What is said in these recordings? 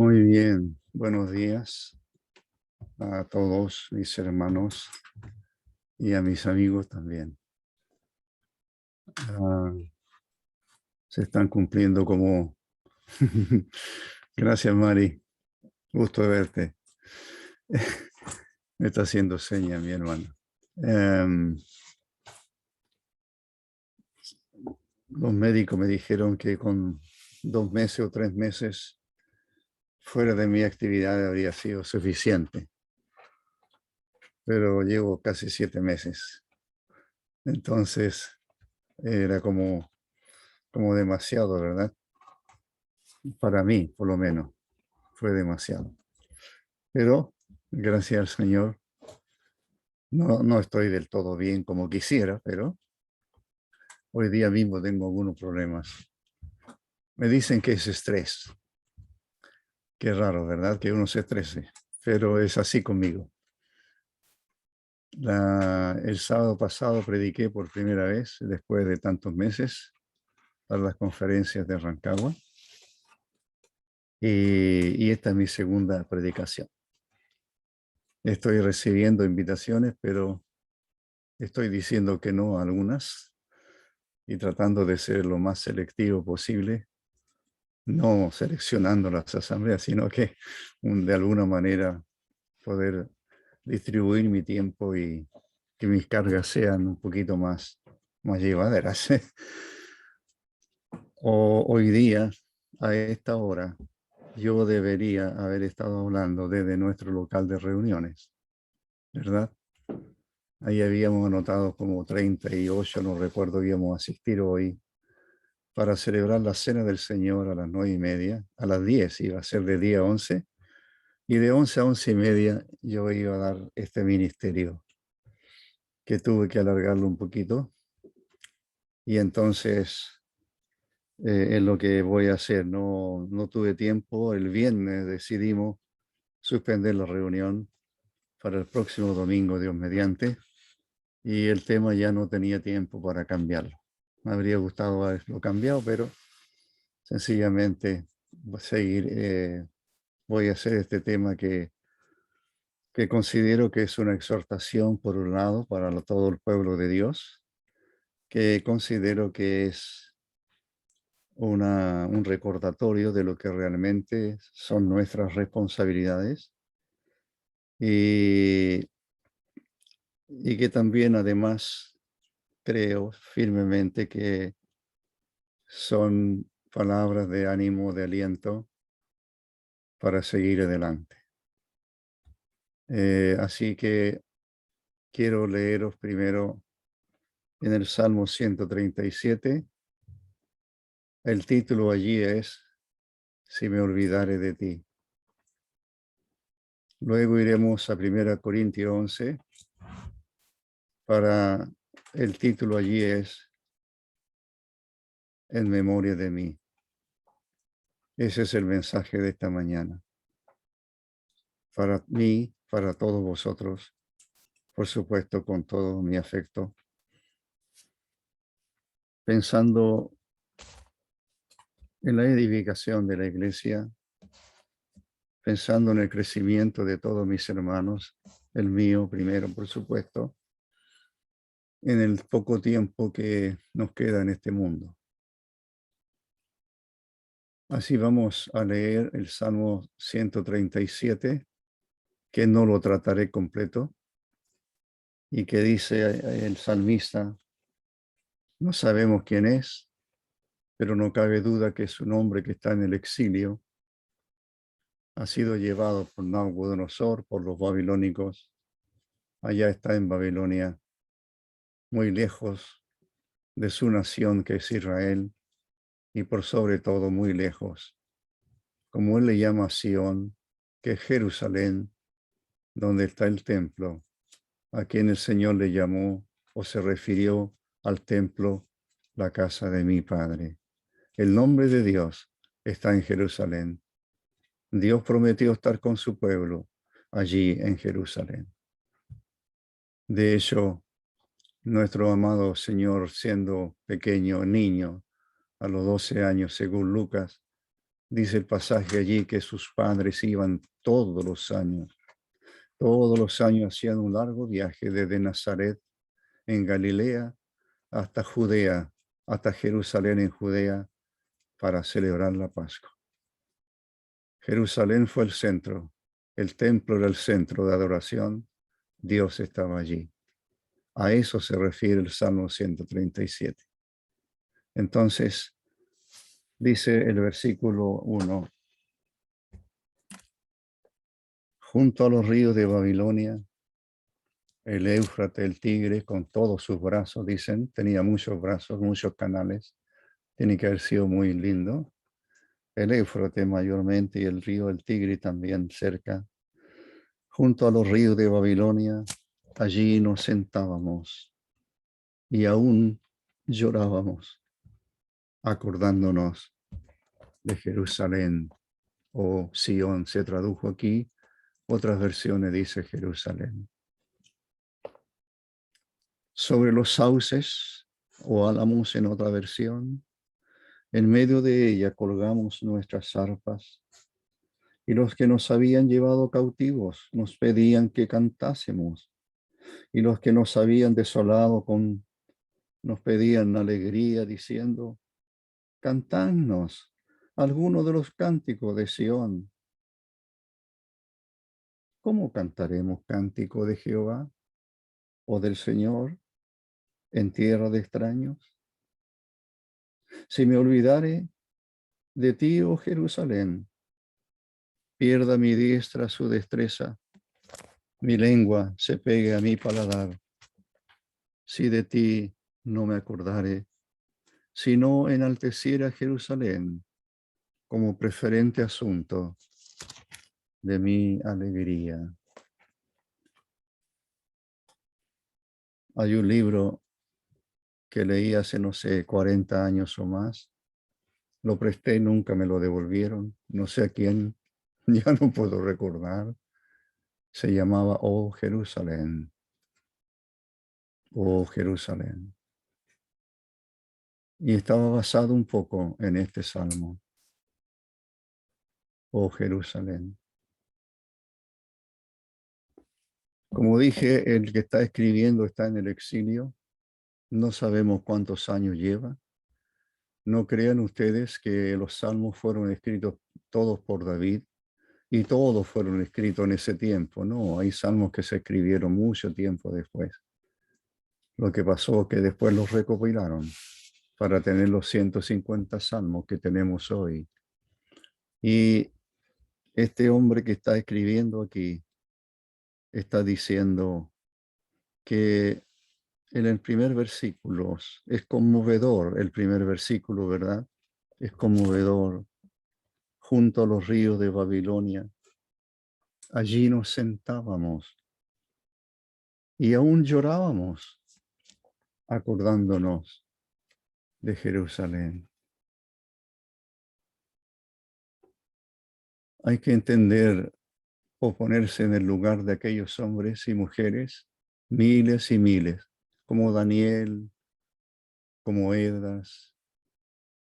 Muy bien, buenos días a todos mis hermanos y a mis amigos también. Ah, Se están cumpliendo como... Gracias, Mari. Gusto de verte. Me está haciendo seña mi hermano. Em, los médicos me dijeron que con 2 meses o 3 meses fuera de mi actividad habría sido suficiente, pero llevo casi 7 meses. Entonces era como demasiado, ¿verdad? Para mí, por lo menos, fue demasiado. Pero, gracias al Señor, no estoy del todo bien como quisiera, pero hoy día mismo tengo algunos problemas. Me dicen que es estrés. Qué raro, ¿verdad? Que uno se estrese, pero es así conmigo. El sábado pasado prediqué por primera vez, después de tantos meses, para las conferencias de Rancagua, y esta es mi segunda predicación. Estoy recibiendo invitaciones, pero estoy diciendo que no a algunas y tratando de ser lo más selectivo posible, no seleccionando las asambleas, sino que de alguna manera poder distribuir mi tiempo y que mis cargas sean un poquito más llevaderas. Hoy día, a esta hora, yo debería haber estado hablando desde nuestro local de reuniones, ¿verdad? Ahí habíamos anotado como 38, no recuerdo, íbamos a asistir hoy para celebrar la Cena del Señor a las 9:30, a las 10 iba a ser de día 11, y de 11 a 11:30 yo iba a dar este ministerio, que tuve que alargarlo un poquito, y entonces es lo que voy a hacer. No tuve tiempo, el viernes decidimos suspender la reunión para el próximo domingo, Dios mediante, y el tema ya no tenía tiempo para cambiarlo. Me habría gustado haberlo cambiado, pero sencillamente voy a hacer este tema que considero que es una exhortación, por un lado, para todo el pueblo de Dios, que considero que es un recordatorio de lo que realmente son nuestras responsabilidades y, y que también además creo firmemente que son palabras de ánimo, de aliento para seguir adelante. Así que quiero leeros primero en el Salmo 137. El título allí es Si me olvidare de ti. Luego iremos a 1 Corintios 11. El título allí es En memoria de mí. Ese es el mensaje de esta mañana. Para mí, para todos vosotros, por supuesto, con todo mi afecto. Pensando en la edificación de la iglesia, pensando en el crecimiento de todos mis hermanos, el mío primero, por supuesto, en el poco tiempo que nos queda en este mundo. Así vamos a leer el Salmo 137, que no lo trataré completo, y que dice el salmista: no sabemos quién es, pero no cabe duda que es un hombre que está en el exilio, ha sido llevado por Nabucodonosor, por los babilónicos, allá está en Babilonia, muy lejos de su nación que es Israel, y por sobre todo muy lejos, como él le llama a Sión, que es Jerusalén, donde está el templo, a quien el Señor le llamó o se refirió al templo, la casa de mi Padre. El nombre de Dios está en Jerusalén. Dios prometió estar con su pueblo allí en Jerusalén. De hecho, nuestro amado Señor, siendo pequeño niño, a los 12 años, según Lucas, Dice el pasaje allí que sus padres iban todos los años hacían un largo viaje desde Nazaret en Galilea hasta Judea, hasta Jerusalén en Judea para celebrar la Pascua. Jerusalén fue el centro, el templo era el centro de adoración, Dios estaba allí. A eso se refiere el Salmo 137. Entonces, dice el versículo 1, junto a los ríos de Babilonia, el Éufrates, el Tigre, con todos sus brazos, dicen, tenía muchos brazos, muchos canales, tiene que haber sido muy lindo. El Éufrates mayormente y el río del Tigre también cerca. Junto a los ríos de Babilonia, allí nos sentábamos y aún llorábamos, acordándonos de Jerusalén o Sión, se tradujo aquí. Otras versiones dice Jerusalén. Sobre los sauces o álamos en otra versión, en medio de ella colgamos nuestras arpas y los que nos habían llevado cautivos nos pedían que cantásemos y los que nos habían desolado nos pedían alegría diciendo, cantadnos alguno de los cánticos de Sión. ¿Cómo cantaremos cántico de Jehová o del Señor en tierra de extraños? Si me olvidare de ti, oh Jerusalén, pierda mi diestra su destreza, mi lengua se pegue a mi paladar. Si de ti no me acordare, si no enalteciera Jerusalén como preferente asunto de mi alegría. Hay un libro que leí hace, no sé, 40 años o más. Lo presté, nunca me lo devolvieron. No sé a quién, ya no puedo recordar. Se llamaba Oh Jerusalén. Oh Jerusalén. Y estaba basado un poco en este salmo. Oh Jerusalén. Como dije, el que está escribiendo está en el exilio. No sabemos cuántos años lleva. No crean ustedes que los salmos fueron escritos todos por David y todos fueron escritos en ese tiempo. No, hay salmos que se escribieron mucho tiempo después. Lo que pasó es que después los recopilaron para tener los 150 salmos que tenemos hoy. Y este hombre que está escribiendo aquí está diciendo que en el primer versículo es conmovedor, el primer versículo, ¿verdad? Es conmovedor. Junto a los ríos de Babilonia, allí nos sentábamos y aún llorábamos acordándonos de Jerusalén. Hay que entender o ponerse en el lugar de aquellos hombres y mujeres, miles y miles, como Daniel, como Esdras,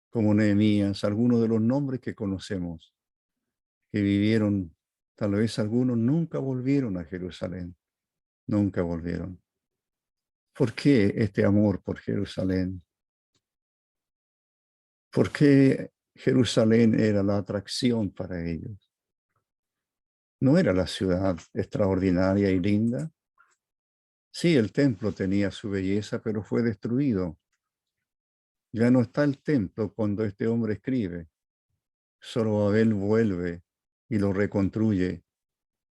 como Nehemías, algunos de los nombres que conocemos, que vivieron, tal vez algunos nunca volvieron a Jerusalén, nunca volvieron. ¿Por qué este amor por Jerusalén? ¿Por qué Jerusalén era la atracción para ellos? ¿No era la ciudad extraordinaria y linda? Sí, el templo tenía su belleza, pero fue destruido. Ya no está el templo cuando este hombre escribe. Zorobabel vuelve y lo reconstruye,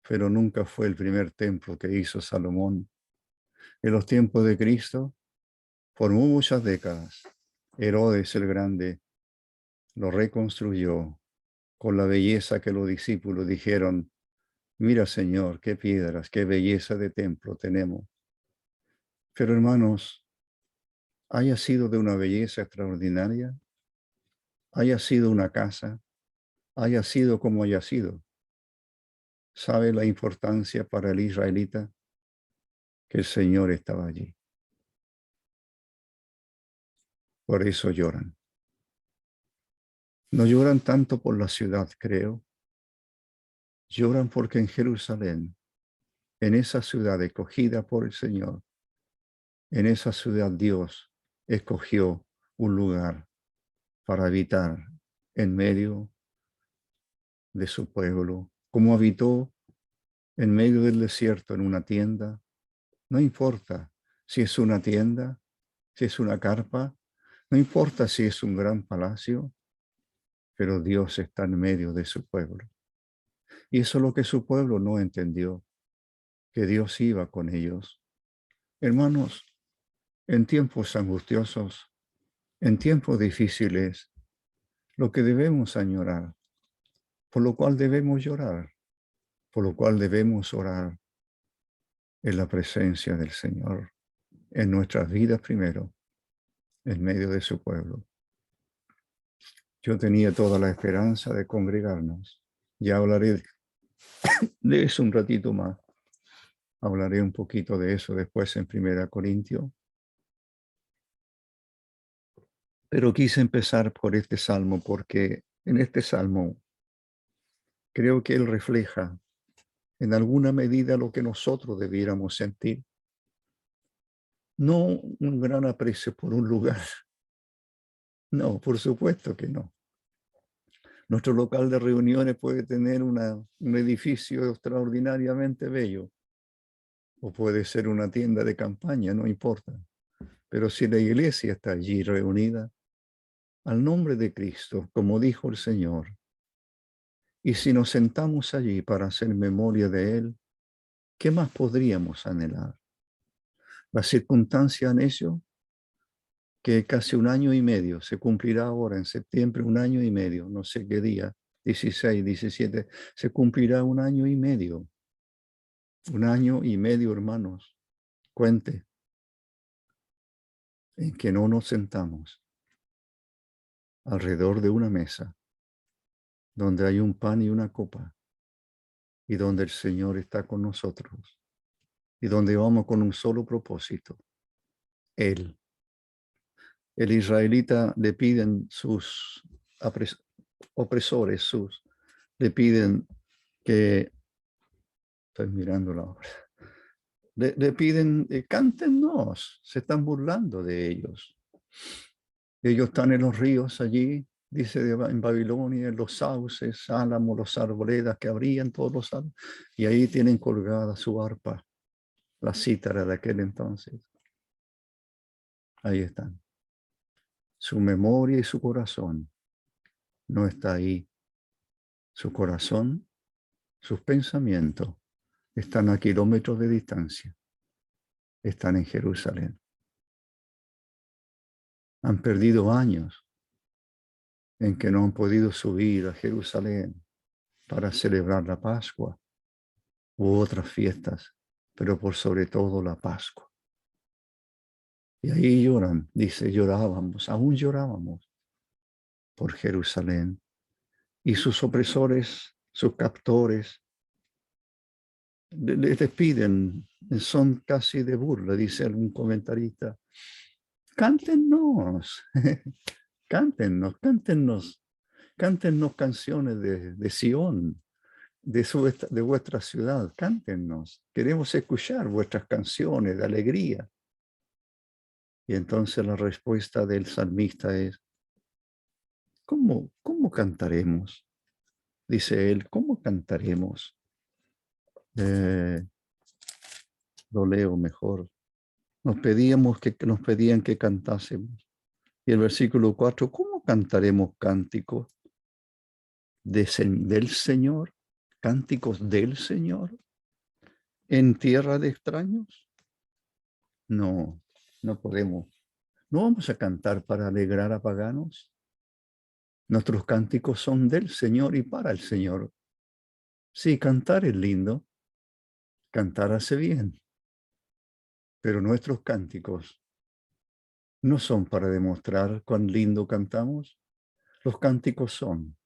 pero nunca fue el primer templo que hizo Salomón. En los tiempos de Cristo, por muchas décadas, Herodes el Grande lo reconstruyó con la belleza que los discípulos dijeron, mira Señor, qué piedras, qué belleza de templo tenemos. Pero hermanos, haya sido de una belleza extraordinaria, haya sido una casa, haya sido como haya sido, ¿sabe la importancia para el israelita? Que el Señor estaba allí. Por eso lloran. No lloran tanto por la ciudad, creo. Lloran porque en Jerusalén, en esa ciudad escogida por el Señor, en esa ciudad Dios escogió un lugar para habitar en medio de su pueblo, como habitó en medio del desierto en una tienda. No importa si es una tienda, si es una carpa, no importa si es un gran palacio, pero Dios está en medio de su pueblo. Y eso es lo que su pueblo no entendió, que Dios iba con ellos. Hermanos, en tiempos angustiosos, en tiempos difíciles, lo que debemos añorar, por lo cual debemos llorar, por lo cual debemos orar, es la presencia del Señor en nuestras vidas primero, en medio de su pueblo. Yo tenía toda la esperanza de congregarnos. Ya hablaré de eso un ratito más. Hablaré un poquito de eso después en 1 Corintios. Pero quise empezar por este salmo porque en este salmo creo que él refleja en alguna medida lo que nosotros debiéramos sentir. No un gran aprecio por un lugar. No, por supuesto que no. Nuestro local de reuniones puede tener un edificio extraordinariamente bello o puede ser una tienda de campaña, no importa. Pero si la iglesia está allí reunida al nombre de Cristo, como dijo el Señor, y si nos sentamos allí para hacer memoria de Él, ¿qué más podríamos anhelar? La circunstancia en ello, que casi 1 año y medio, se cumplirá ahora en septiembre, 1 año y medio, no sé qué día, 16, 17, se cumplirá 1 año y medio. 1 año y medio, hermanos, cuente, en que no nos sentamos alrededor de una mesa, donde hay un pan y una copa, y donde el Señor está con nosotros, y donde vamos con un solo propósito, Él. El israelita le piden sus opresores, le piden que, estoy mirando la obra, le piden, cántennos, se están burlando de ellos. Ellos están en los ríos allí, dice en Babilonia, en los sauces, álamos, los arboledas que abrían todos los árboles, y ahí tienen colgada su arpa, la cítara de aquel entonces. Ahí están. Su memoria y su corazón no está ahí. Su corazón, sus pensamientos están a kilómetros de distancia. Están en Jerusalén. Han perdido años en que no han podido subir a Jerusalén para celebrar la Pascua u otras fiestas, pero por sobre todo la Pascua. Y ahí lloran, dice, llorábamos, aún llorábamos por Jerusalén. Y sus opresores, sus captores, les piden, son casi de burla, dice algún comentarista. Cántennos, cántennos, cántennos, cántennos canciones de Sión, de vuestra ciudad, cántennos. Queremos escuchar vuestras canciones de alegría. Y entonces la respuesta del salmista es, ¿cómo cantaremos? Dice él, ¿cómo cantaremos? Lo leo mejor. Nos pedían que cantásemos. Y el versículo 4, ¿cómo cantaremos cánticos del Señor? ¿Cánticos del Señor en tierra de extraños? No, no podemos. No vamos a cantar para alegrar a paganos. Nuestros cánticos son del Señor y para el Señor. Sí, cantar es lindo, cantar hace bien, pero nuestros cánticos no son para demostrar cuán lindo cantamos. Los cánticos son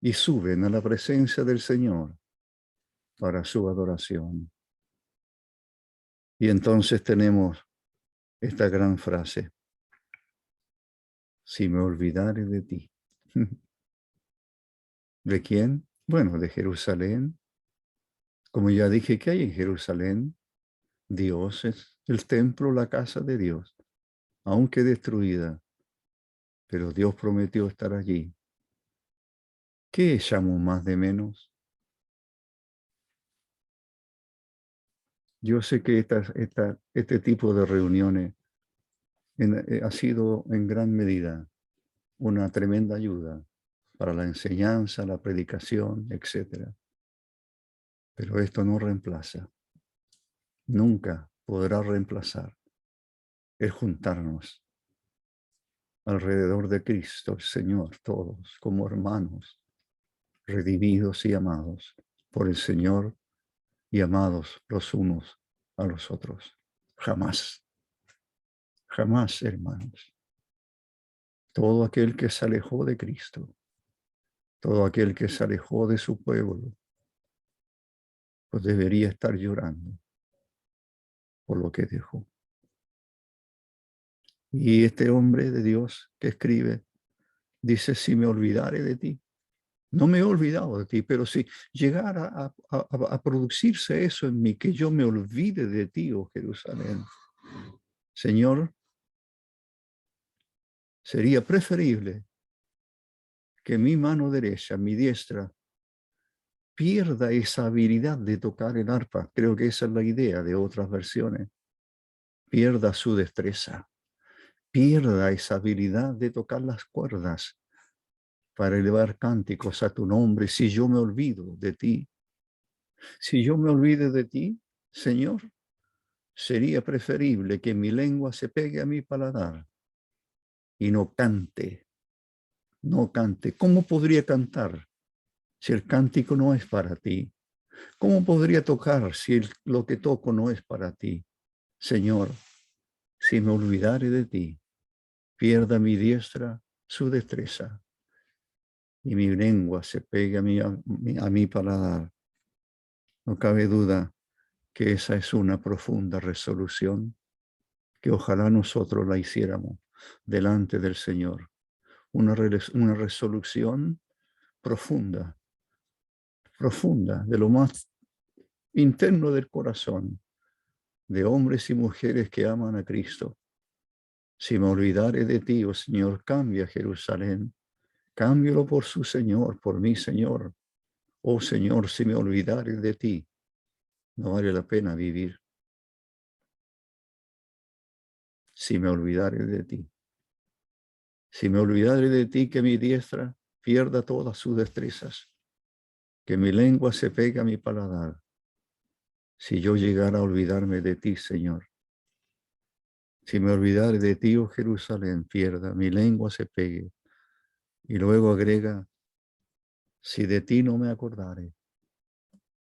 y suben a la presencia del Señor para su adoración. Y entonces tenemos esta gran frase: si me olvidare de ti. ¿De quién? Bueno, de Jerusalén. Como ya dije, ¿qué hay en Jerusalén? Dios es el templo, la casa de Dios, aunque destruida, pero Dios prometió estar allí. ¿Qué echamos más de menos? Yo sé que este tipo de reuniones ha sido en gran medida una tremenda ayuda para la enseñanza, la predicación, etcétera. Pero esto no reemplaza, nunca podrá reemplazar el juntarnos alrededor de Cristo, el Señor, todos como hermanos, redimidos y amados por el Señor y amados los unos a los otros. Jamás, jamás, hermanos. Todo aquel que se alejó de Cristo, todo aquel que se alejó de su pueblo, pues debería estar llorando por lo que dejó. Y este hombre de Dios que escribe, dice, si me olvidare de ti, no me he olvidado de ti, pero si llegara a producirse eso en mí, que yo me olvide de ti, oh Jerusalén, Señor, sería preferible que mi mano derecha, mi diestra, pierda esa habilidad de tocar el arpa. Creo que esa es la idea de otras versiones. Pierda su destreza, pierda esa habilidad de tocar las cuerdas para elevar cánticos a tu nombre. Si yo me olvido de ti, si yo me olvide de ti, Señor, sería preferible que mi lengua se pegue a mi paladar y no cante, no cante. ¿Cómo podría cantar si el cántico no es para ti? ¿Cómo podría tocar si lo que toco no es para ti? Señor, si me olvidare de ti, pierda mi diestra su destreza y mi lengua se pegue a mi paladar. No cabe duda que esa es una profunda resolución, que ojalá nosotros la hiciéramos delante del Señor. Una resolución profunda, profunda, de lo más interno del corazón, de hombres y mujeres que aman a Cristo. Si me olvidare de ti, oh Señor, cambia Jerusalén, cámbialo por su Señor, por mi Señor. Oh Señor, si me olvidare de ti, no vale la pena vivir. Si me olvidare de ti. Si me olvidare de ti, que mi diestra pierda todas sus destrezas, que mi lengua se pegue a mi paladar. Si yo llegara a olvidarme de ti, Señor, si me olvidare de ti, oh Jerusalén, pierda, mi lengua se pegue. Y luego agrega, si de ti no me acordare,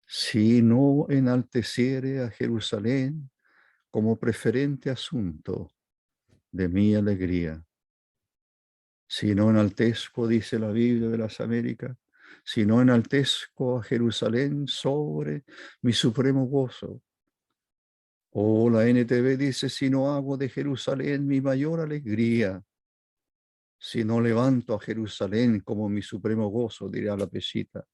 si no enalteciere a Jerusalén como preferente asunto de mi alegría, si no enaltezco, dice la Biblia de las Américas, si no enaltezco a Jerusalén sobre mi supremo gozo. O la NTV dice, si no hago de Jerusalén mi mayor alegría, si no levanto a Jerusalén como mi supremo gozo, dirá la Pesita.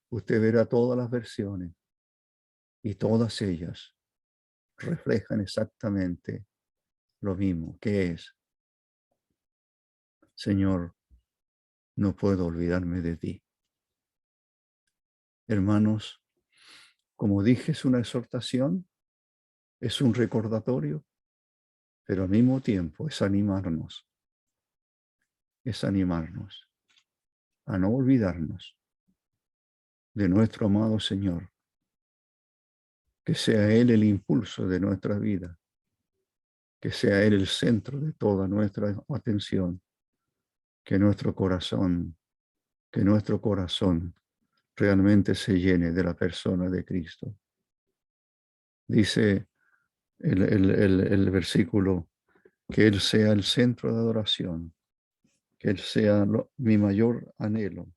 Usted verá todas las versiones y todas ellas reflejan exactamente lo mismo, que es, Señor, no puedo olvidarme de ti. Hermanos, como dije, es una exhortación, es un recordatorio, pero al mismo tiempo es animarnos a no olvidarnos de nuestro amado Señor, que sea Él el impulso de nuestra vida, que sea Él el centro de toda nuestra atención, que nuestro corazón realmente se llene de la persona de Cristo. Dice el versículo, que Él sea el centro de adoración, que Él sea mi mayor anhelo,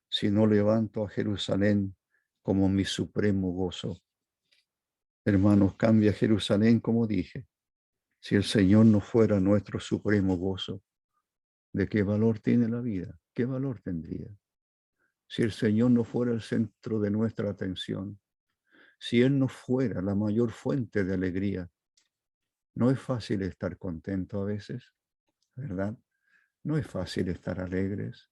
si no levanto a Jerusalén como mi supremo gozo. Hermanos, cambia Jerusalén, como dije. Si el Señor no fuera nuestro supremo gozo, ¿de qué valor tiene la vida? ¿qué valor tendría? Si el Señor no fuera el centro de nuestra atención, si Él no fuera la mayor fuente de alegría. No es fácil estar contento a veces, ¿verdad? No es fácil estar alegres.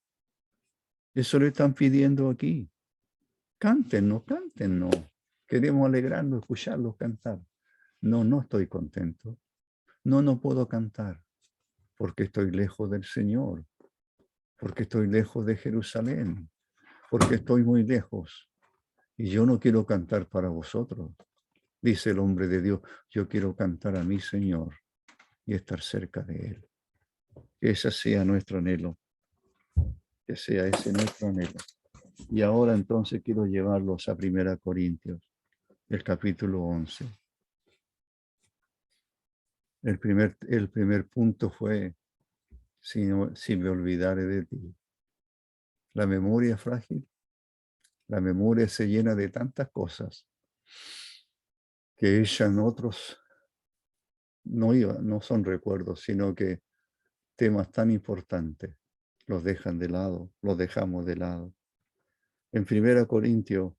Eso le están pidiendo aquí. Cántenos, cántenos. Queremos alegrarnos, escucharlos cantar. No, no estoy contento. No, no puedo cantar porque estoy lejos del Señor, porque estoy lejos de Jerusalén, porque estoy muy lejos. Y yo no quiero cantar para vosotros. Dice el hombre de Dios, yo quiero cantar a mi Señor y estar cerca de Él. Que ese sea nuestro anhelo, que sea ese nuestro anhelo. Y ahora entonces quiero llevarlos a 1 Corintios, el capítulo 11. El primer punto fue, si me olvidare de ti. La memoria es frágil, la memoria se llena de tantas cosas que echan otros, no son recuerdos, sino que temas tan importantes los dejan de lado, los dejamos de lado. En 1 Corintios,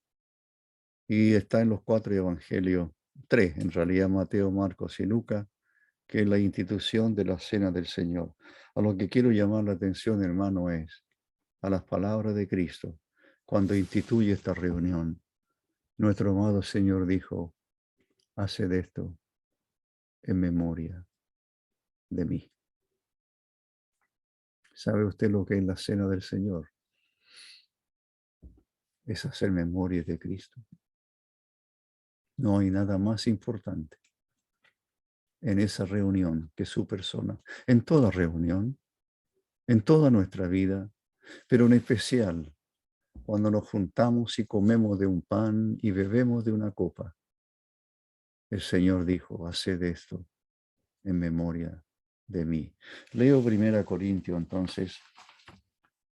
y está en los 4 evangelios, 3 en realidad, Mateo, Marcos y Lucas, que es la institución de la cena del Señor. A lo que quiero llamar la atención, hermano, es a las palabras de Cristo cuando instituye esta reunión. Nuestro amado Señor dijo, haced esto en memoria de mí. ¿Sabe usted lo que es la cena del Señor? Es hacer memoria de Cristo. No hay nada más importante en esa reunión que su persona. En toda reunión, en toda nuestra vida, pero en especial cuando nos juntamos y comemos de un pan y bebemos de una copa. El Señor dijo, haced esto en memoria de mí. Leo 1 Corintios entonces.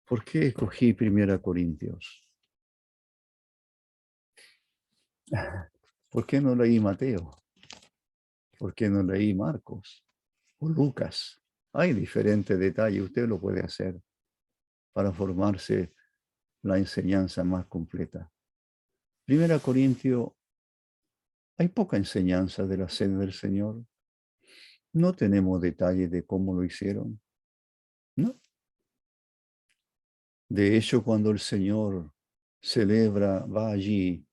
¿Por qué escogí 1 Corintios? ¿Por qué no leí Mateo? ¿Por qué no leí Marcos o Lucas? Hay diferentes detalles, usted lo puede hacer para formarse la enseñanza más completa. 1 Corintios, hay poca enseñanza de la cena del Señor. No tenemos detalles de cómo lo hicieron. No. De hecho, cuando el Señor celebra, va allí,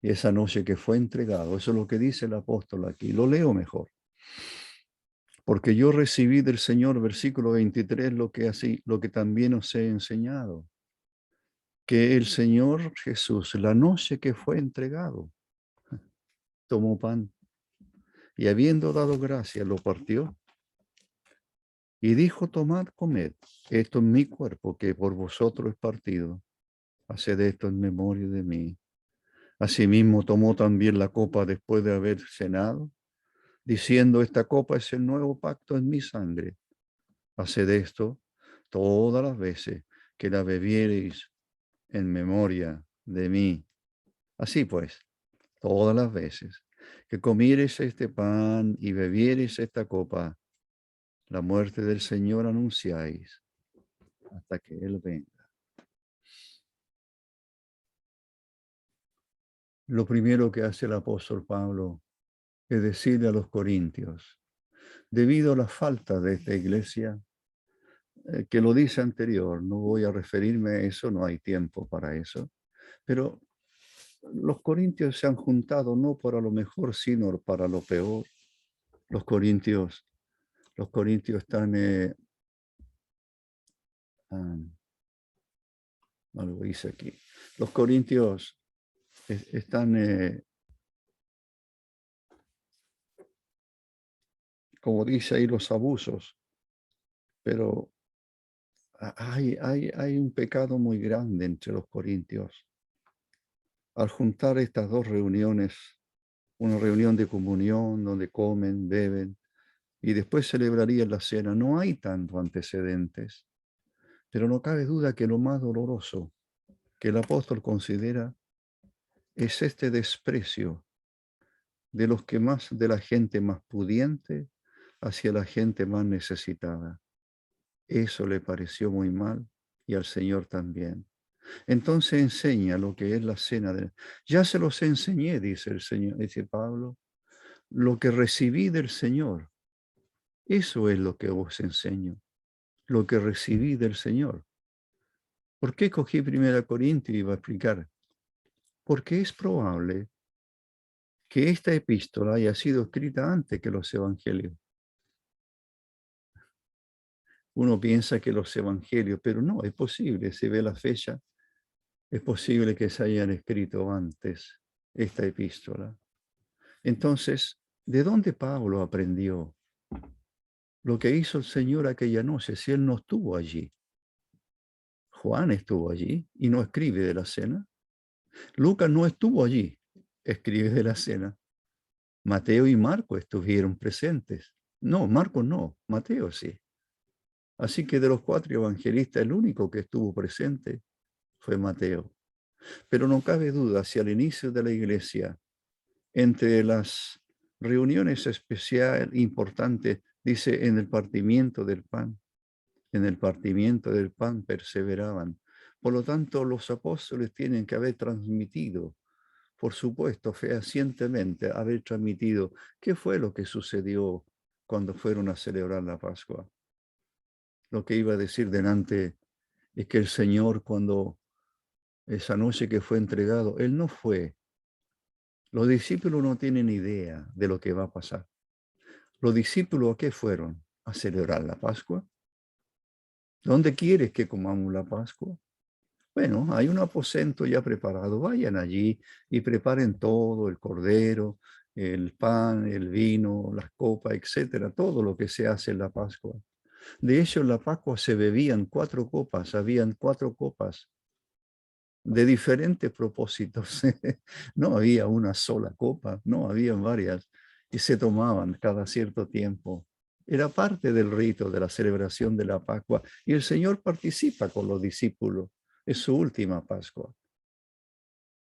esa noche que fue entregado, eso es lo que dice el apóstol aquí. Lo leo mejor. Porque yo recibí del Señor, versículo 23, lo que también os he enseñado. Que el Señor Jesús, la noche que fue entregado, tomó pan y habiendo dado gracias, lo partió y dijo, tomad, comed, esto es mi cuerpo que por vosotros es partido. Haced esto en memoria de mí. Asimismo tomó también la copa después de haber cenado, diciendo, esta copa es el nuevo pacto en mi sangre. Haced esto todas las veces que la bebiereis en memoria de mí. Así pues, todas las veces que comiereis este pan y bebiereis esta copa, la muerte del Señor anunciáis hasta que Él venga. Lo primero que hace el apóstol Pablo es decirle a los corintios, debido a la falta de esta iglesia, que lo dice anterior, no voy a referirme a eso, no hay tiempo para eso, pero los corintios se han juntado no para lo mejor, sino para lo peor. Los corintios están, no lo dice aquí, los corintios están, como dice ahí, los abusos, pero hay un pecado muy grande entre los corintios. Al juntar estas dos reuniones, una reunión de comunión donde comen, beben y después celebrarían la cena, no hay tanto antecedentes, pero no cabe duda que lo más doloroso que el apóstol considera es este desprecio de los que más, de la gente más pudiente hacia la gente más necesitada. Eso le pareció muy mal y al Señor también. Entonces enseña lo que es la cena. Ya se los enseñé, dice el Señor, dice Pablo, lo que recibí del Señor. Eso es lo que os enseño, lo que recibí del Señor. ¿Por qué cogí 1 Corintios y iba a explicar? Porque es probable que esta epístola haya sido escrita antes que los evangelios. Uno piensa que los evangelios, pero no, es posible, se ve la fecha, es posible que se hayan escrito antes esta epístola. Entonces, ¿de dónde Pablo aprendió lo que hizo el Señor aquella noche si él no estuvo allí? Juan estuvo allí y no escribe de la cena. Lucas no estuvo allí, escribe de la cena. Mateo y Marco estuvieron presentes. No, Marco no, Mateo sí. Así que de los 4 evangelistas, el único que estuvo presente fue Mateo. Pero no cabe duda, si al inicio de la iglesia, entre las reuniones especiales importantes, dice en el partimiento del pan, en el partimiento del pan perseveraban. Por lo tanto, los apóstoles tienen que haber transmitido, por supuesto, fehacientemente, haber transmitido qué fue lo que sucedió cuando fueron a celebrar la Pascua. Lo que iba a decir delante es que el Señor, cuando esa noche que fue entregado, Él no fue. Los discípulos no tienen idea de lo que va a pasar. Los discípulos, ¿a qué fueron? A celebrar la Pascua. ¿Dónde quieres que comamos la Pascua? Bueno, hay un aposento ya preparado. Vayan allí y preparen todo, el cordero, el pan, el vino, las copas, etcétera, todo lo que se hace en la Pascua. De hecho, en la Pascua se bebían 4 copas, habían 4 copas de diferentes propósitos. No había una sola copa, no, habían varias y se tomaban cada cierto tiempo. Era parte del rito de la celebración de la Pascua y el Señor participa con los discípulos. Es su última Pascua.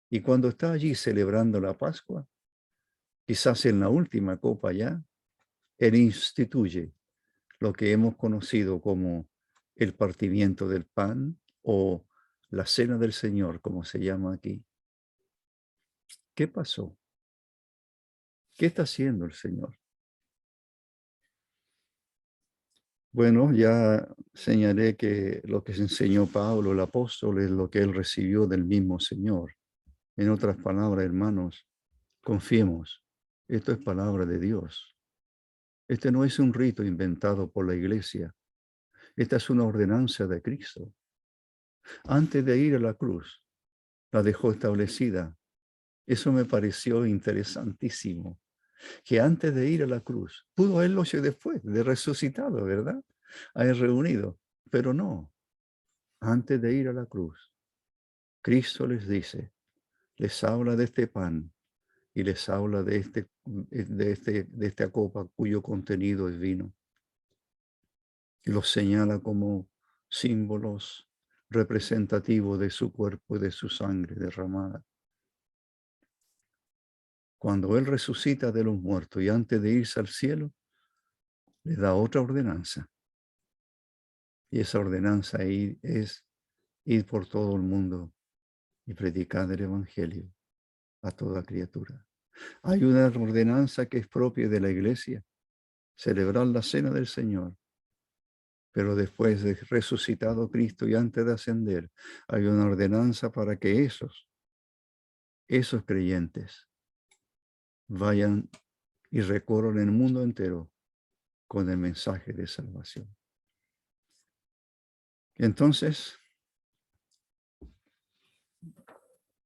Y cuando está allí celebrando la Pascua, quizás en la última copa ya, Él instituye lo que hemos conocido como el partimiento del pan o la cena del Señor, como se llama aquí. ¿Qué pasó? ¿Qué está haciendo el Señor? Bueno, ya señalé que lo que se enseñó Pablo, el apóstol, es lo que él recibió del mismo Señor. En otras palabras, hermanos, confiemos. Esto es palabra de Dios. Este no es un rito inventado por la iglesia. Esta es una ordenanza de Cristo. Antes de ir a la cruz, la dejó establecida. Eso me pareció interesantísimo. Que antes de ir a la cruz, pudo haberlo hecho después de resucitado, ¿verdad? Haber reunido, pero no. Antes de ir a la cruz, Cristo les dice, les habla de este pan y les habla de esta copa cuyo contenido es vino. Y los señala como símbolos representativos de su cuerpo y de su sangre derramada. Cuando Él resucita de los muertos y antes de irse al cielo, le da otra ordenanza. Y esa ordenanza ahí es ir por todo el mundo y predicar el Evangelio a toda criatura. Hay una ordenanza que es propia de la iglesia, celebrar la cena del Señor. Pero después de resucitado Cristo y antes de ascender, hay una ordenanza para que esos creyentes vayan y recorran el mundo entero con el mensaje de salvación. Entonces,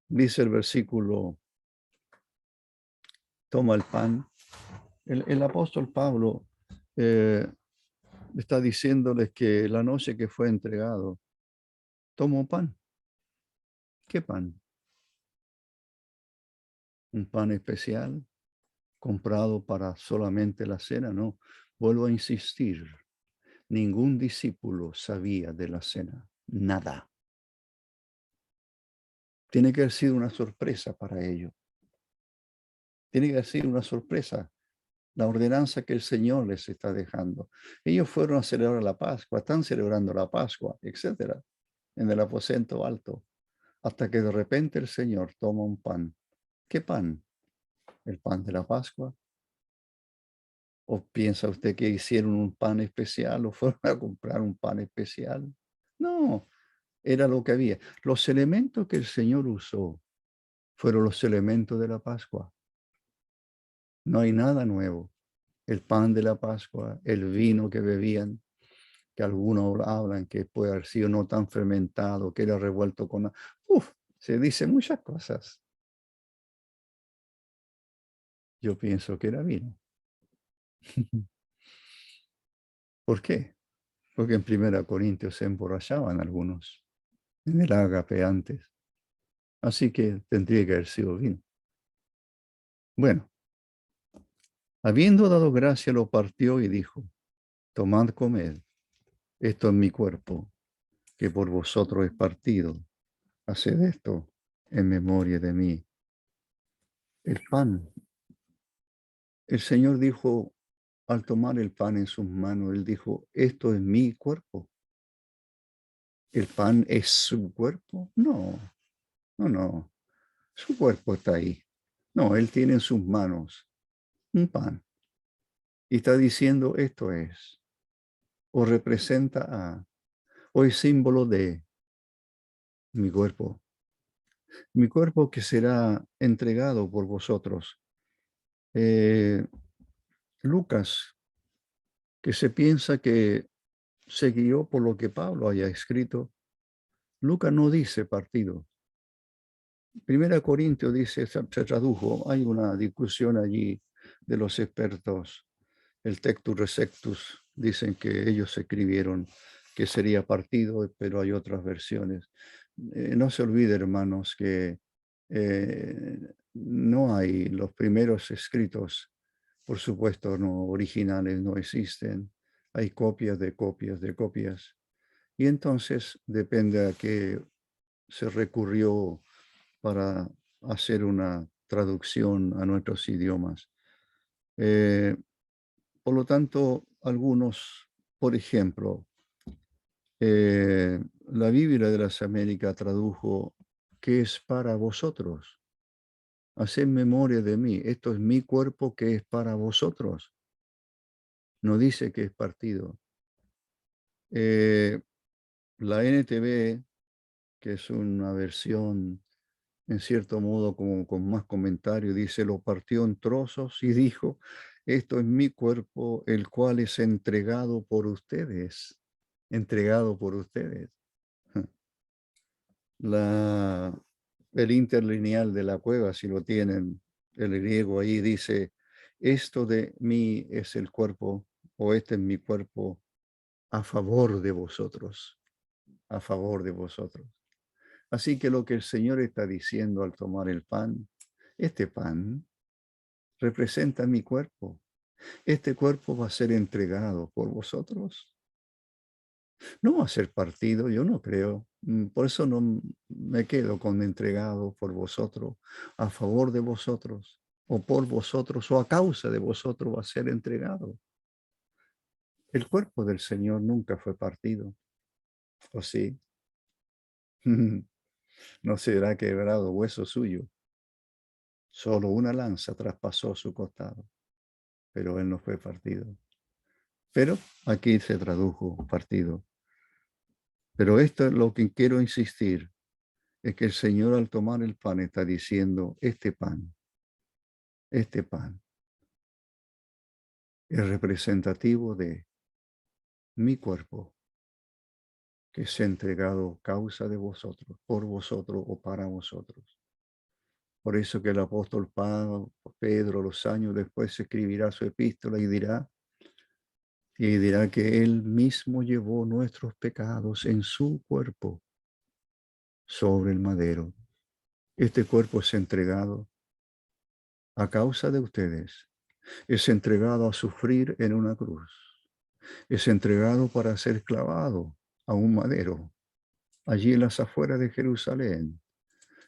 dice el versículo, toma el pan. El apóstol Pablo está diciéndoles que la noche que fue entregado, tomó pan. ¿Qué pan? ¿Un pan especial comprado para solamente la cena? No, vuelvo a insistir, ningún discípulo sabía de la cena, nada. Tiene que haber sido una sorpresa para ellos. Tiene que haber sido una sorpresa la ordenanza que el Señor les está dejando. Ellos fueron a celebrar la Pascua, están celebrando la Pascua, etcétera. en el aposento alto, hasta que de repente el Señor toma un pan. ¿Qué pan? ¿El pan de la Pascua? ¿O piensa usted que hicieron un pan especial o fueron a comprar un pan especial? No, era lo que había. Los elementos que el Señor usó fueron los elementos de la Pascua. No hay nada nuevo. El pan de la Pascua, el vino que bebían, que algunos hablan que puede haber sido no tan fermentado, que era revuelto con... Uf, se dice muchas cosas. Yo pienso que era vino. ¿Por qué? Porque en Primera Corintios se emborrachaban algunos en el ágape antes. Así que tendría que haber sido vino. Bueno, habiendo dado gracia, lo partió y dijo, tomad, comed, esto es mi cuerpo, que por vosotros es partido. Haced esto en memoria de mí. El pan. El Señor dijo, al tomar el pan en sus manos, Él dijo, esto es mi cuerpo. ¿El pan es su cuerpo? No, no, no. Su cuerpo está ahí. No, Él tiene en sus manos un pan. Y está diciendo, esto es, o representa a, o es símbolo de mi cuerpo que será entregado por vosotros. Eh, Lucas, que se piensa que se guió por lo que Pablo haya escrito, Lucas no dice partido. Primera Corintios dice, se tradujo, hay una discusión allí de los expertos, el Tectus Receptus, dicen que ellos escribieron que sería partido, pero hay otras versiones. No se olvide, hermanos, que no hay los primeros escritos, por supuesto, no originales, no existen. Hay copias de copias de copias. Y entonces depende a qué se recurrió para hacer una traducción a nuestros idiomas. Eh, por lo tanto, algunos, por ejemplo, la Biblia de las Américas tradujo que es para vosotros. Haced memoria de mí. Esto es mi cuerpo que es para vosotros. No dice que es partido. La NTV, que es una versión en cierto modo como con más comentario, dice, lo partió en trozos y dijo, esto es mi cuerpo, el cual es entregado por ustedes, entregado por ustedes. La, el interlineal de la cueva, si lo tienen, el griego ahí dice, esto de mí es el cuerpo, o este es mi cuerpo, a favor de vosotros, a favor de vosotros. Así que lo que el Señor está diciendo al tomar el pan, este pan representa mi cuerpo. Este cuerpo va a ser entregado por vosotros. No va a ser partido, yo no creo. Por eso no me quedo con entregado por vosotros, a favor de vosotros, o por vosotros, o a causa de vosotros va a ser entregado. El cuerpo del Señor nunca fue partido, ¿o sí? No será quebrado hueso suyo. Solo una lanza traspasó su costado, pero él no fue partido. Pero aquí se tradujo partido. Pero esto es lo que quiero insistir, es que el Señor al tomar el pan está diciendo, este pan es representativo de mi cuerpo, que es entregado causa de vosotros, por vosotros o para vosotros. Por eso que el apóstol Pedro, los años después, escribirá su epístola y dirá que él mismo llevó nuestros pecados en su cuerpo sobre el madero. Este cuerpo es entregado a causa de ustedes. Es entregado a sufrir en una cruz. Es entregado para ser clavado a un madero, allí en las afueras de Jerusalén.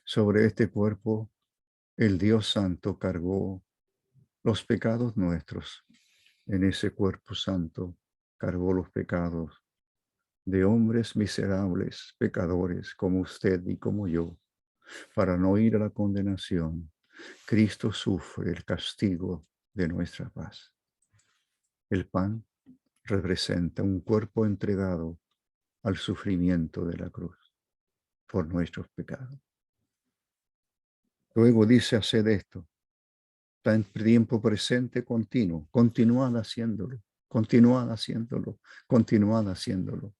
Sobre este cuerpo, el Dios Santo cargó los pecados nuestros. En ese cuerpo santo cargó los pecados de hombres miserables, pecadores como usted y como yo, para no ir a la condenación. Cristo sufre el castigo de nuestra paz. El pan representa un cuerpo entregado al sufrimiento de la cruz por nuestros pecados. Luego dice, haced esto. Está en tiempo presente continuo. Continuad haciéndolo, continuad haciéndolo, continuad haciéndolo.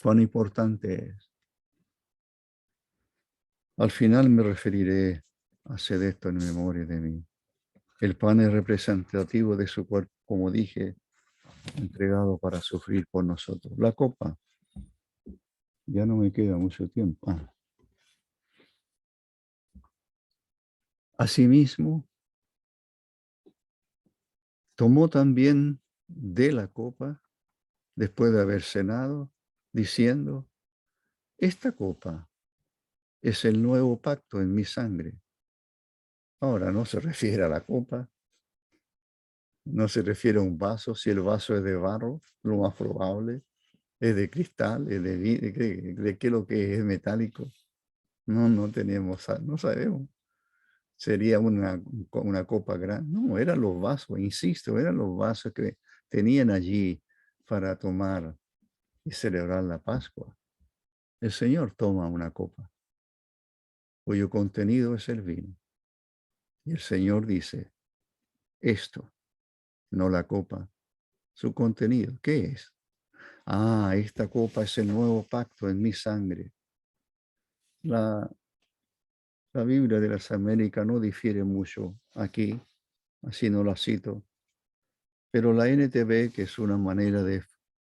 Cuán importante es. Al final me referiré a hacer esto en memoria de mí. El pan es representativo de su cuerpo, como dije, entregado para sufrir por nosotros. La copa, ya no me queda mucho tiempo. Asimismo, tomó también de la copa, después de haber cenado, diciendo, esta copa es el nuevo pacto en mi sangre. Ahora no se refiere a la copa, no se refiere a un vaso, si el vaso es de barro, lo más probable, es de cristal, es de qué lo que es metálico. No tenemos, no sabemos. Sería una copa grande. No, eran los vasos, insisto, eran los vasos que tenían allí para tomar y celebrar la Pascua. El Señor toma una copa, cuyo contenido es el vino. Y el Señor dice, esto, no la copa, su contenido, ¿qué es? Esta copa es el nuevo pacto en mi sangre. La Biblia de las Américas no difiere mucho aquí, así no la cito, pero la NTV, que es una manera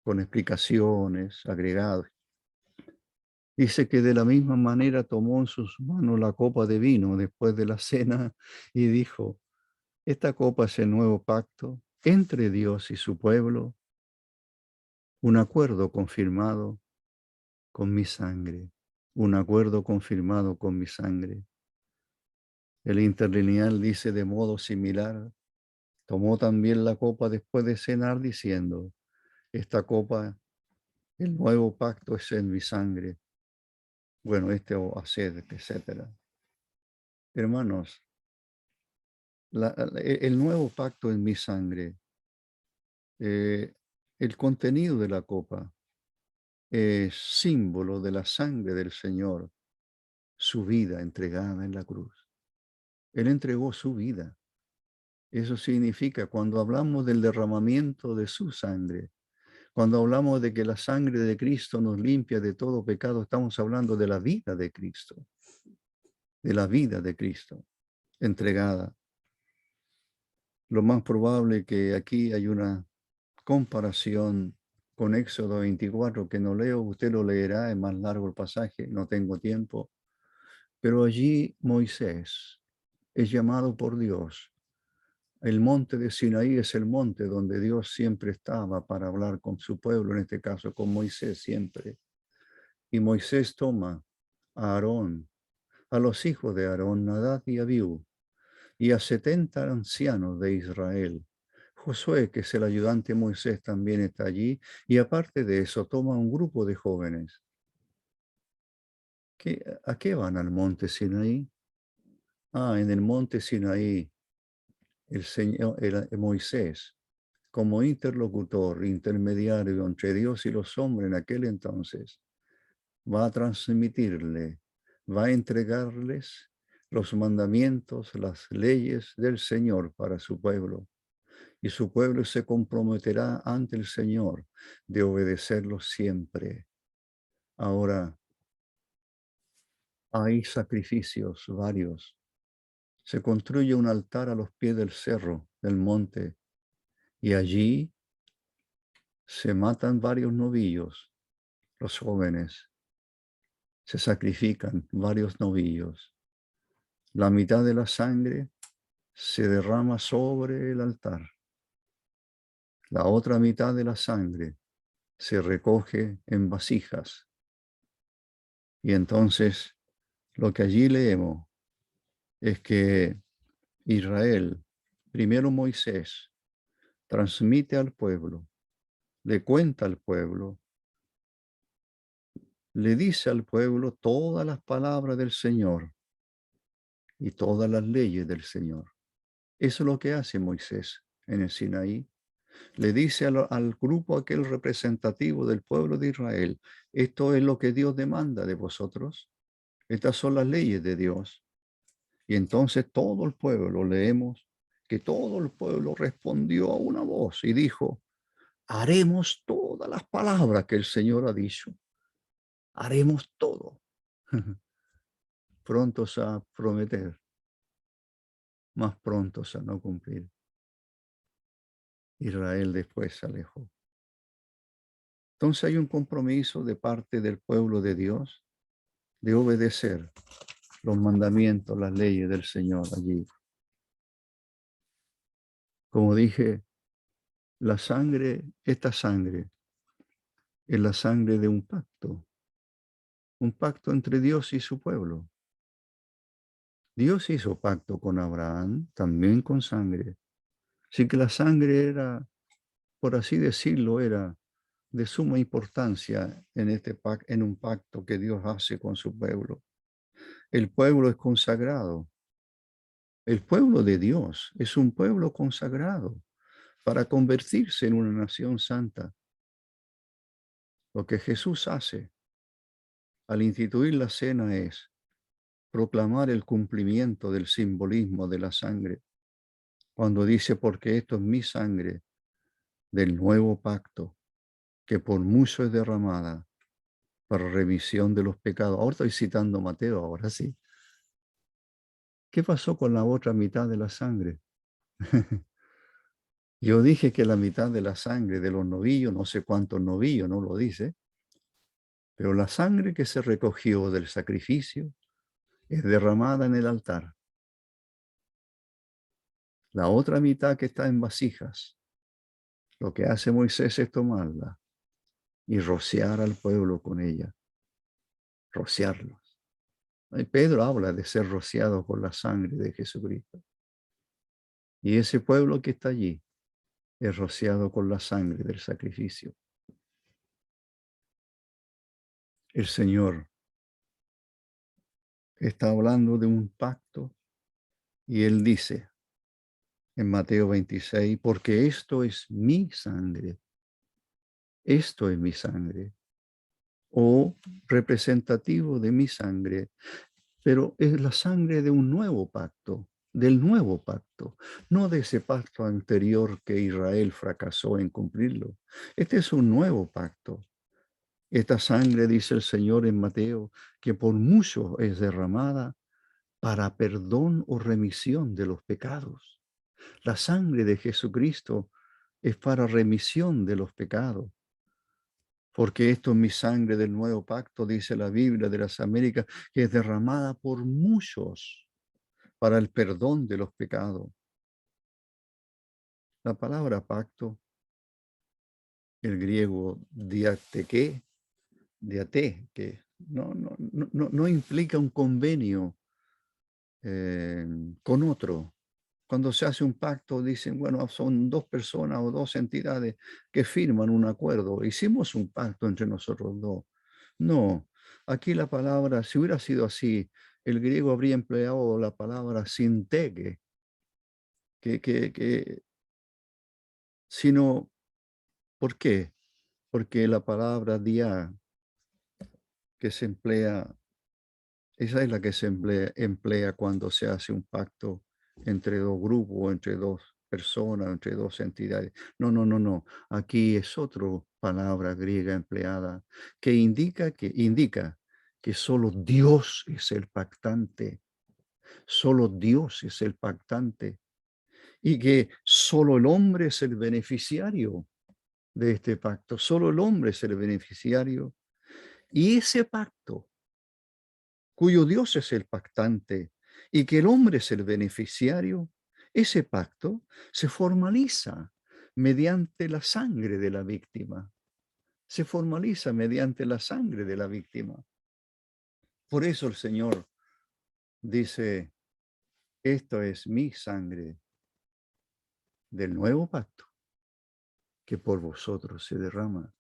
con explicaciones agregadas, dice que de la misma manera tomó en sus manos la copa de vino después de la cena y dijo, esta copa es el nuevo pacto entre Dios y su pueblo, un acuerdo confirmado con mi sangre, un acuerdo confirmado con mi sangre. El interlineal dice de modo similar, tomó también la copa después de cenar diciendo, esta copa, el nuevo pacto es en mi sangre. Bueno, o haced, etcétera. Hermanos, el nuevo pacto en mi sangre, el contenido de la copa es símbolo de la sangre del Señor, su vida entregada en la cruz. Él entregó su vida. Eso significa, cuando hablamos del derramamiento de su sangre, cuando hablamos de que la sangre de Cristo nos limpia de todo pecado, estamos hablando de la vida de Cristo, entregada. Lo más probable que aquí hay una comparación con Éxodo 24, que no leo, usted lo leerá, es más largo el pasaje, no tengo tiempo, pero allí Moisés es llamado por Dios. El monte de Sinaí es el monte donde Dios siempre estaba para hablar con su pueblo, en este caso con Moisés siempre. Y Moisés toma a Aarón, a los hijos de Aarón, Nadab y Abiú, y a 70 ancianos de Israel. Josué, que es el ayudante de Moisés, también está allí, y aparte de eso toma un grupo de jóvenes. ¿A qué van al monte Sinaí? En el monte Sinaí, el Señor, Moisés, como interlocutor, intermediario entre Dios y los hombres en aquel entonces, va a transmitirle, va a entregarles los mandamientos, las leyes del Señor para su pueblo. Y su pueblo se comprometerá ante el Señor de obedecerlo siempre. Ahora, hay sacrificios varios. Se construye un altar a los pies del cerro, del monte, y allí se matan varios novillos, los jóvenes. Se sacrifican varios novillos. La mitad de la sangre se derrama sobre el altar. La otra mitad de la sangre se recoge en vasijas. Y entonces lo que allí leemos es que Israel, primero Moisés, transmite al pueblo, le cuenta al pueblo le dice al pueblo todas las palabras del Señor y todas las leyes del Señor. Eso es lo que hace Moisés en el Sinaí. Le dice al grupo aquel representativo del pueblo de Israel, esto es lo que Dios demanda de vosotros. Estas son las leyes de Dios. Y entonces todo el pueblo, leemos que todo el pueblo respondió a una voz y dijo, haremos todas las palabras que el Señor ha dicho. Haremos todo. Prontos a prometer, más prontos a no cumplir. Israel después se alejó. Entonces hay un compromiso de parte del pueblo de Dios de obedecer los mandamientos, las leyes del Señor allí. Como dije, la sangre, esta sangre, es la sangre de un pacto entre Dios y su pueblo. Dios hizo pacto con Abraham, también con sangre. Así que la sangre era, por así decirlo, era de suma importancia en, en un pacto que Dios hace con su pueblo. El pueblo es consagrado. El pueblo de Dios es un pueblo consagrado para convertirse en una nación santa. Lo que Jesús hace al instituir la cena es proclamar el cumplimiento del simbolismo de la sangre, cuando dice, porque esto es mi sangre del nuevo pacto, que por mucho es derramada para remisión de los pecados. Ahora estoy citando Mateo, ahora sí. ¿Qué pasó con la otra mitad de la sangre? Yo dije que la mitad de la sangre de los novillos, no sé cuántos novillos, no lo dice, pero la sangre que se recogió del sacrificio es derramada en el altar. La otra mitad que está en vasijas, lo que hace Moisés es tomarla y rociar al pueblo con ella, rociarlos. Y Pedro habla de ser rociado con la sangre de Jesucristo. Y ese pueblo que está allí es rociado con la sangre del sacrificio. El Señor está hablando de un pacto y Él dice en Mateo 26, porque esto es mi sangre, esto es mi sangre, o representativo de mi sangre, pero es la sangre de un nuevo pacto, del nuevo pacto, no de ese pacto anterior que Israel fracasó en cumplirlo. Este es un nuevo pacto. Esta sangre, dice el Señor en Mateo, que por mucho es derramada para perdón o remisión de los pecados. La sangre de Jesucristo es para remisión de los pecados. Porque esto es mi sangre del nuevo pacto, dice la Biblia de las Américas, que es derramada por muchos para el perdón de los pecados. La palabra pacto, el griego diateke, que no implica un convenio con otro. Cuando se hace un pacto, dicen, bueno, son dos personas o dos entidades que firman un acuerdo. Hicimos un pacto entre nosotros dos. No, aquí la palabra, si hubiera sido así, el griego habría empleado la palabra sintege, que sino, ¿por qué? Porque la palabra dia que se emplea, esa es la que se emplea cuando se hace un pacto entre dos grupos, entre dos personas, entre dos entidades. No. Aquí es otra palabra griega empleada que indica que solo Dios es el pactante, solo Dios es el pactante y que solo el hombre es el beneficiario de este pacto, solo el hombre es el beneficiario y ese pacto cuyo Dios es el pactante y que el hombre es el beneficiario, ese pacto se formaliza mediante la sangre de la víctima. Se formaliza mediante la sangre de la víctima. Por eso el Señor dice, esto es mi sangre del nuevo pacto que por vosotros se derrama.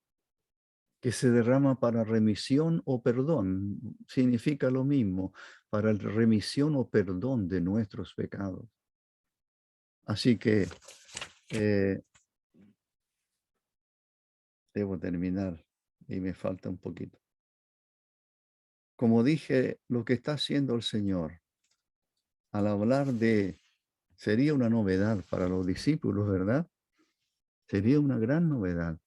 que se derrama para remisión o perdón. Significa lo mismo, para remisión o perdón de nuestros pecados. Así que debo terminar y me falta un poquito. Como dije, lo que está haciendo el Señor al hablar de, sería una novedad para los discípulos, ¿verdad? Sería una gran novedad.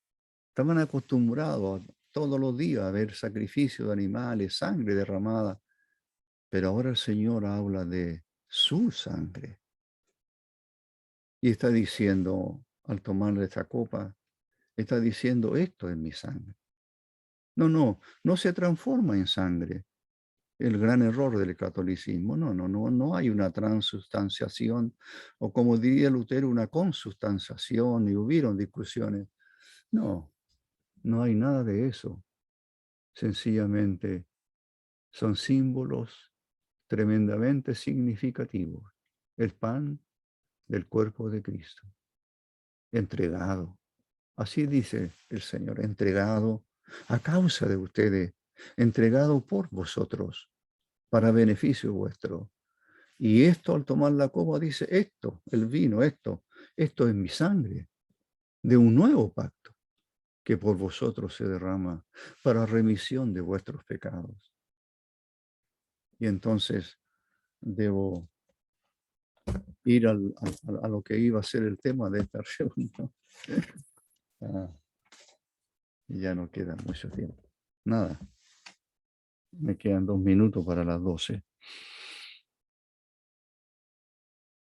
Estaban acostumbrados todos los días a ver sacrificios de animales, sangre derramada, pero ahora el Señor habla de su sangre y está diciendo, al tomar esta copa, está diciendo, esto es mi sangre. No se transforma en sangre. El gran error del catolicismo. No hay una transustanciación, o como diría Lutero, una consustanciación, y hubieron discusiones. No hay nada de eso. Sencillamente son símbolos tremendamente significativos. El pan del cuerpo de Cristo, entregado. Así dice el Señor, entregado a causa de ustedes, entregado por vosotros, para beneficio vuestro. Y esto al tomar la copa dice, esto, el vino, esto es mi sangre de un nuevo pacto que por vosotros se derrama para remisión de vuestros pecados. Y entonces debo ir a lo que iba a ser el tema de esta reunión. Y ya no queda mucho tiempo. Nada, me quedan 2 minutos para las 12.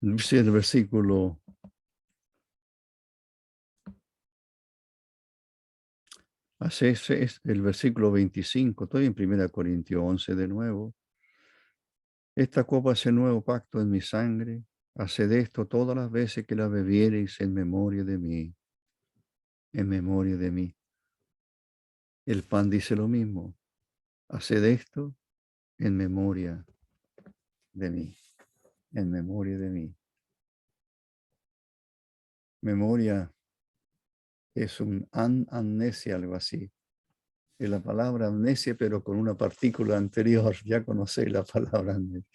Dice el versículo, es el versículo 25, estoy en 1 Corintios 11 de nuevo. Esta copa es el nuevo pacto en mi sangre. Haced esto todas las veces que la bebiereis en memoria de mí. En memoria de mí. El pan dice lo mismo. Haced esto en memoria de mí. En memoria de mí. Memoria es un amnesia, algo así. Es la palabra amnesia, pero con una partícula anterior. Ya conocéis la palabra amnesia.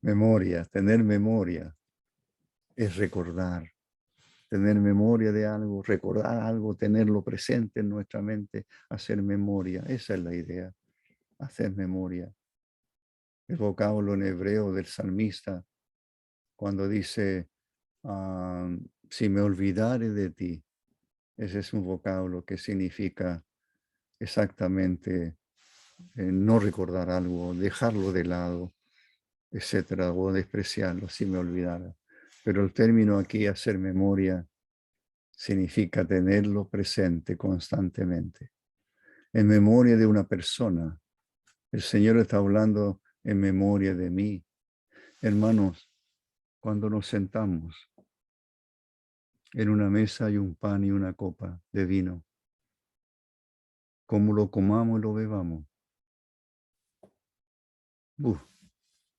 Memoria, tener memoria es recordar. Tener memoria de algo, recordar algo, tenerlo presente en nuestra mente, hacer memoria. Esa es la idea, hacer memoria. El vocablo en hebreo del salmista, cuando dice, si me olvidare de ti, ese es un vocablo que significa exactamente no recordar algo, dejarlo de lado, etcétera, o despreciarlo si me olvidara. Pero el término aquí, hacer memoria, significa tenerlo presente constantemente. En memoria de una persona. El Señor está hablando en memoria de mí. Hermanos, cuando nos sentamos en una mesa hay un pan y una copa de vino. Como lo comamos y lo bebamos.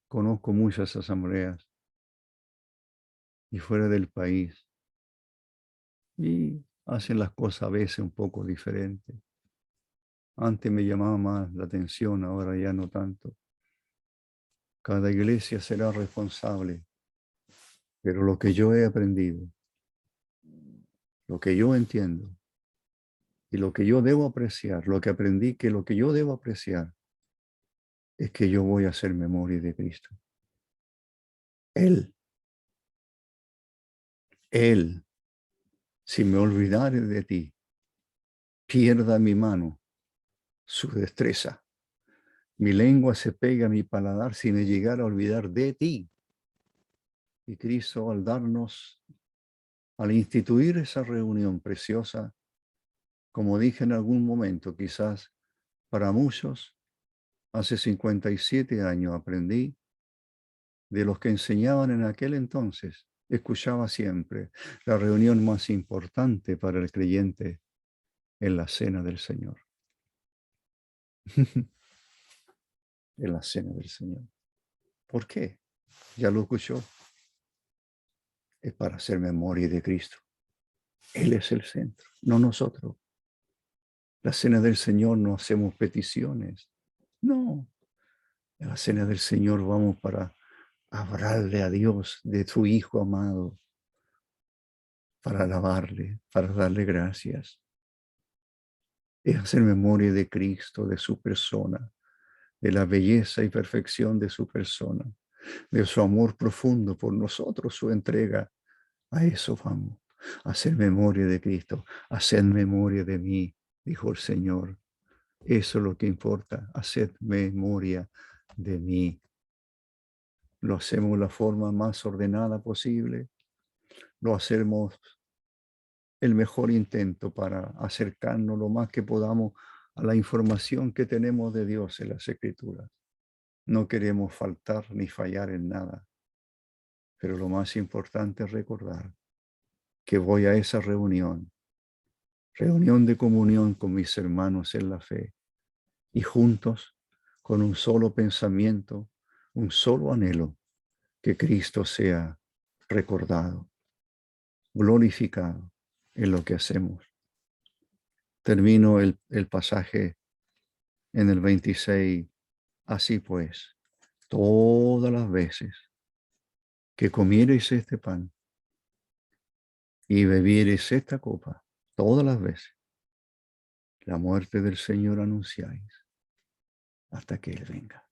Conozco muchas asambleas y fuera del país y hacen las cosas a veces un poco diferentes. Antes me llamaba más la atención, ahora ya no tanto. Cada iglesia será responsable, pero lo que yo he aprendido, lo que yo entiendo y lo que yo debo apreciar, lo que aprendí que lo que yo debo apreciar es que yo voy a hacer memoria de Cristo. Él, si me olvidare de ti, pierda mi mano su destreza. Mi lengua se pega a mi paladar si me llegara a olvidar de ti. Y Cristo al instituir esa reunión preciosa, como dije en algún momento, quizás para muchos, hace 57 años aprendí de los que enseñaban en aquel entonces, escuchaba siempre, la reunión más importante para el creyente en la cena del Señor. En la cena del Señor. ¿Por qué? Ya lo escuchó. Es para hacer memoria de Cristo. Él es el centro, no nosotros. La cena del Señor no hacemos peticiones. No, en la cena del Señor vamos para hablarle a Dios de su Hijo amado, para alabarle, para darle gracias. Es hacer memoria de Cristo, de su persona, de la belleza y perfección de su persona, de su amor profundo por nosotros, su entrega. A eso vamos, a hacer memoria de Cristo, a hacer memoria de mí, dijo el Señor. Eso es lo que importa, hacer memoria de mí. Lo hacemos de la forma más ordenada posible, lo hacemos el mejor intento para acercarnos lo más que podamos a la información que tenemos de Dios en las Escrituras. No queremos faltar ni fallar en nada, pero lo más importante es recordar que voy a esa reunión de comunión con mis hermanos en la fe, y juntos, con un solo pensamiento, un solo anhelo, que Cristo sea recordado, glorificado en lo que hacemos. Termino el pasaje en el 26. Así pues, todas las veces que comiereis este pan y bebiereis esta copa, todas las veces, la muerte del Señor anunciáis hasta que Él venga.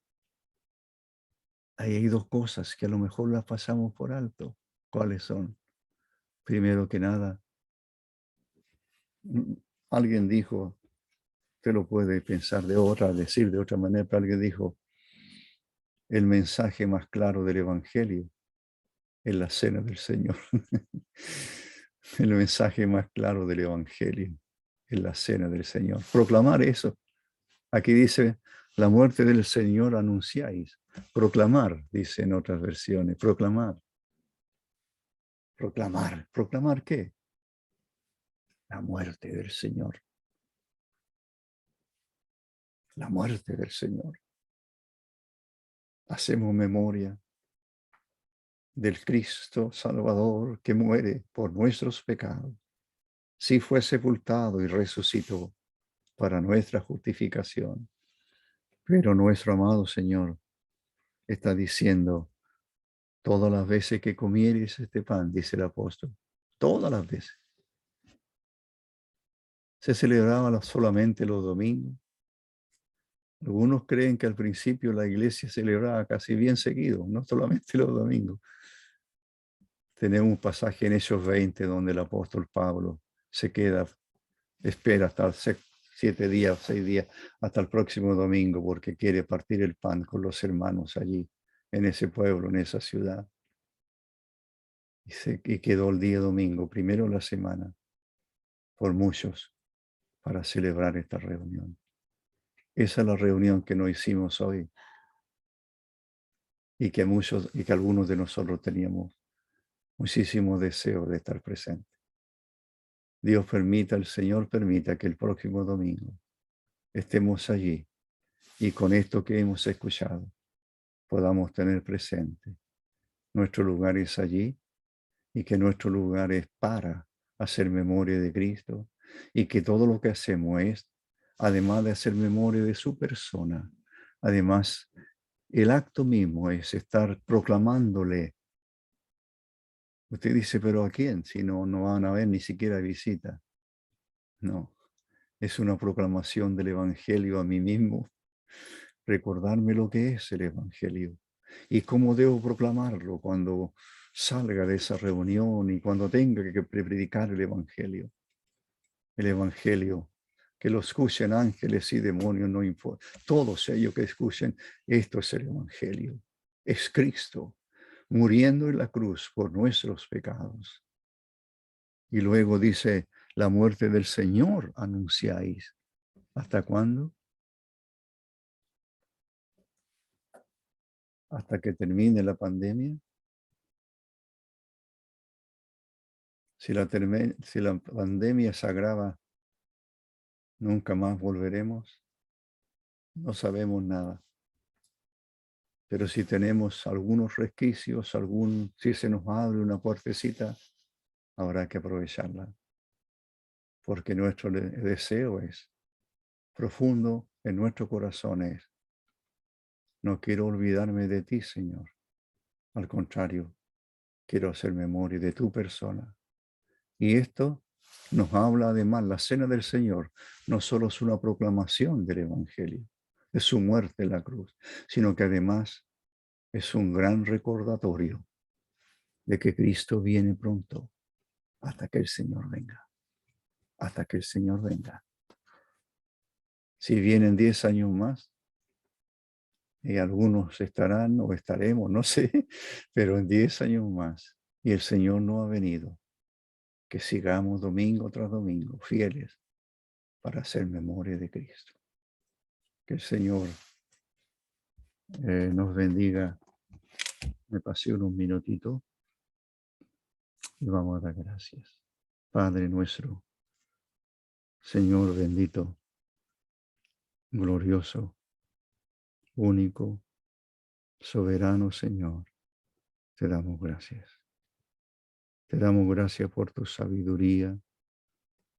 Ahí hay dos cosas que a lo mejor las pasamos por alto. ¿Cuáles son? Primero que nada, alguien dijo, usted lo puede pensar de otra, decir de otra manera, pero alguien dijo, el mensaje más claro del Evangelio es la cena del Señor. El mensaje más claro del Evangelio es la cena del Señor. Proclamar eso. Aquí dice, la muerte del Señor anunciáis. Proclamar, dice en otras versiones. Proclamar. Proclamar. ¿Proclamar qué? La muerte del Señor. La muerte del Señor. Hacemos memoria del Cristo Salvador que muere por nuestros pecados. Sí fue sepultado y resucitó para nuestra justificación. Pero nuestro amado Señor está diciendo, todas las veces que comieres este pan, dice el apóstol, todas las veces. Se celebraba solamente los domingos. Algunos creen que al principio la iglesia celebraba casi bien seguido, no solamente los domingos. Tenemos un pasaje en Hechos 20 donde el apóstol Pablo se queda, espera hasta 7 días, 6 días, hasta el próximo domingo, porque quiere partir el pan con los hermanos allí, en ese pueblo, en esa ciudad. Y quedó el día domingo, primero de la semana, por muchos, para celebrar esta reunión. Esa es la reunión que no hicimos hoy y que algunos de nosotros teníamos muchísimo deseo de estar presentes. Dios permita, el Señor permita que el próximo domingo estemos allí y con esto que hemos escuchado podamos tener presente. Nuestro lugar es allí y que nuestro lugar es para hacer memoria de Cristo y que todo lo que hacemos es, además de hacer memoria de su persona, además el acto mismo es estar proclamándole. Usted dice, pero ¿a quién? Si no van a ver ni siquiera visita. No, es una proclamación del Evangelio a mí mismo, recordarme lo que es el Evangelio y cómo debo proclamarlo cuando salga de esa reunión y cuando tenga que predicar el Evangelio. El Evangelio, que lo escuchen ángeles y demonios, no importa. Todos ellos que escuchen, esto es el Evangelio. Es Cristo muriendo en la cruz por nuestros pecados. Y luego dice, la muerte del Señor anunciáis. ¿Hasta cuándo? Hasta que termine la pandemia. Si la pandemia se agrava, nunca más volveremos. No sabemos nada. Pero si tenemos algunos resquicios, si se nos abre una puertecita, habrá que aprovecharla. Porque nuestro deseo es profundo en nuestro corazón es: no quiero olvidarme de ti, Señor. Al contrario, quiero hacer memoria de tu persona. Y esto nos habla además, la cena del Señor no solo es una proclamación del Evangelio, de su muerte en la cruz, sino que además es un gran recordatorio de que Cristo viene pronto, hasta que el Señor venga, hasta que el Señor venga. Si vienen 10 años más, y algunos estarán o estaremos, no sé, pero en 10 años más, y el Señor no ha venido, que sigamos domingo tras domingo fieles para hacer memoria de Cristo. Que el Señor nos bendiga. Me pasé unos minutitos y vamos a dar gracias. Padre nuestro, Señor bendito, glorioso, único, soberano Señor, te damos gracias. Te damos gracias por tu sabiduría,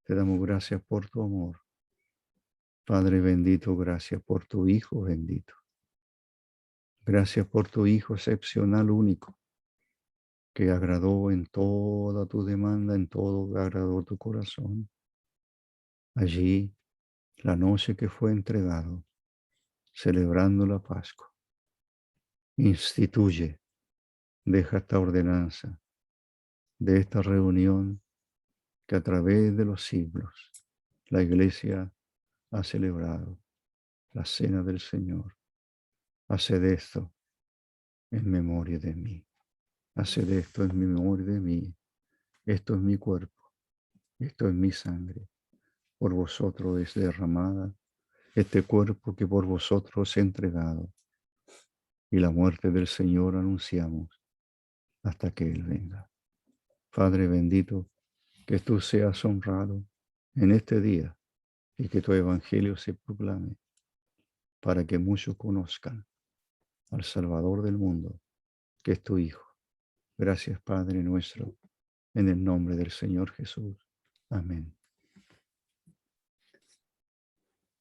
te damos gracias por tu amor. Padre bendito, gracias por tu Hijo bendito. Gracias por tu Hijo excepcional, único, que agradó en toda tu demanda, en todo agradó tu corazón. Allí, la noche que fue entregado, celebrando la Pascua, instituye, deja esta ordenanza de esta reunión que a través de los siglos la Iglesia ha celebrado, la cena del Señor. Haced esto en memoria de mí. Haced esto en memoria de mí. Esto es mi cuerpo, esto es mi sangre. Por vosotros es derramada este cuerpo que por vosotros he entregado. Y la muerte del Señor anunciamos hasta que Él venga. Padre bendito, que tú seas honrado en este día y que tu evangelio se proclame para que muchos conozcan al Salvador del mundo, que es tu Hijo. Gracias, Padre nuestro, en el nombre del Señor Jesús. Amén.